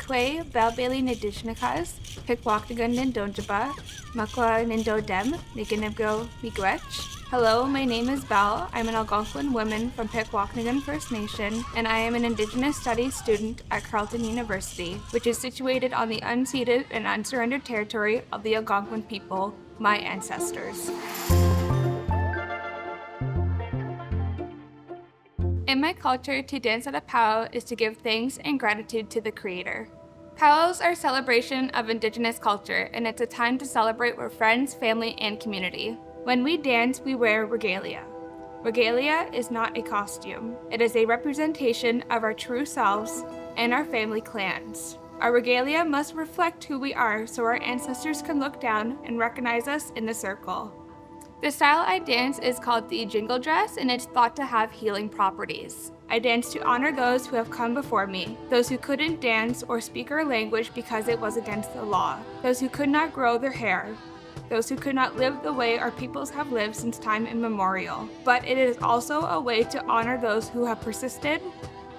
Kwe, Belle Bailey Nidishnakas, Pikwaknagun Nindonjaba, Makwa Nindodem, Niganibgo Miigwech. Hello, my name is Belle. I'm an Algonquin woman from Pikwaknagun First Nation, and I am an Indigenous Studies student at Carleton University, which is situated on the unceded and unsurrendered territory of the Algonquin people, my ancestors. In my culture, to dance at a powwow is to give thanks and gratitude to the Creator. Powwows are a celebration of Indigenous culture, and it's a time to celebrate with friends, family, and community. When we dance, we wear regalia. Regalia is not a costume. It is a representation of our true selves and our family clans. Our regalia must reflect who we are so our ancestors can look down and recognize us in the circle. The style I dance is called the Jingle dress, and it's thought to have healing properties. I dance to honor those who have come before me, those who couldn't dance or speak our language because it was against the law, those who could not grow their hair, those who could not live the way our peoples have lived since time immemorial. But it is also a way to honor those who have persisted,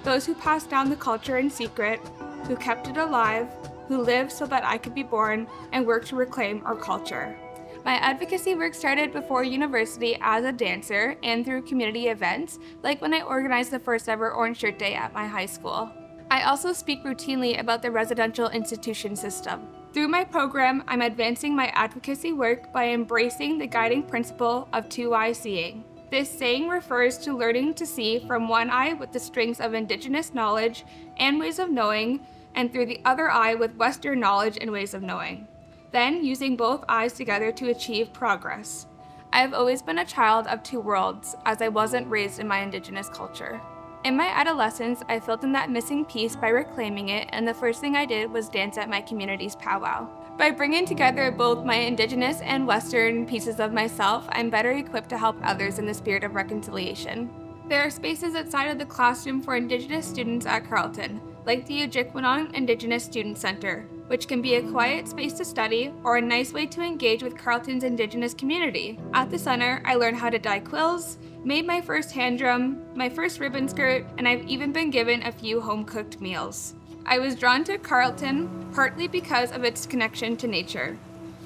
those who passed down the culture in secret, who kept it alive, who lived so that I could be born and work to reclaim our culture. My advocacy work started before university as a dancer and through community events, like when I organized the first ever Orange Shirt Day at my high school. I also speak routinely about the residential institution system. Through my program, I'm advancing my advocacy work by embracing the guiding principle of two-eye seeing. This saying refers to learning to see from one eye with the strengths of Indigenous knowledge and ways of knowing, and through the other eye with Western knowledge and ways of knowing. Then using both eyes together to achieve progress. I have always been a child of two worlds, as I wasn't raised in my Indigenous culture. In my adolescence, I filled in that missing piece by reclaiming it, and the first thing I did was dance at my community's powwow. By bringing together both my Indigenous and Western pieces of myself, I'm better equipped to help others in the spirit of reconciliation. There are spaces outside of the classroom for Indigenous students at Carleton, like the Ojibwanon Indigenous Student Center, which can be a quiet space to study or a nice way to engage with Carleton's Indigenous community. At the center, I learned how to dye quills, made my first hand drum, my first ribbon skirt, and I've even been given a few home-cooked meals. I was drawn to Carleton partly because of its connection to nature.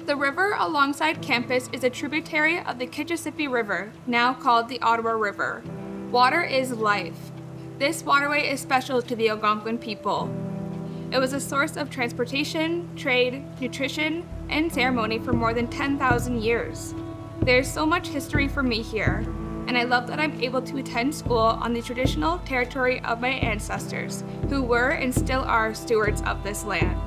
The river alongside campus is a tributary of the Kitchissippi River, now called the Ottawa River. Water is life. This waterway is special to the Algonquin people. It was a source of transportation, trade, nutrition, and ceremony for more than 10,000 years. There's so much history for me here, and I love that I'm able to attend school on the traditional territory of my ancestors, who were and still are stewards of this land.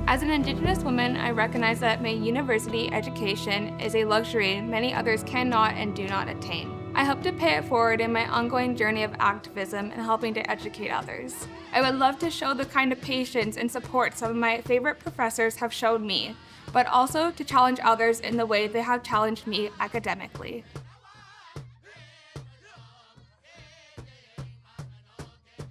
As an Indigenous woman, I recognize that my university education is a luxury many others cannot and do not attain. I hope to pay it forward in my ongoing journey of activism and helping to educate others. I would love to show the kind of patience and support some of my favorite professors have shown me, but also to challenge others in the way they have challenged me academically.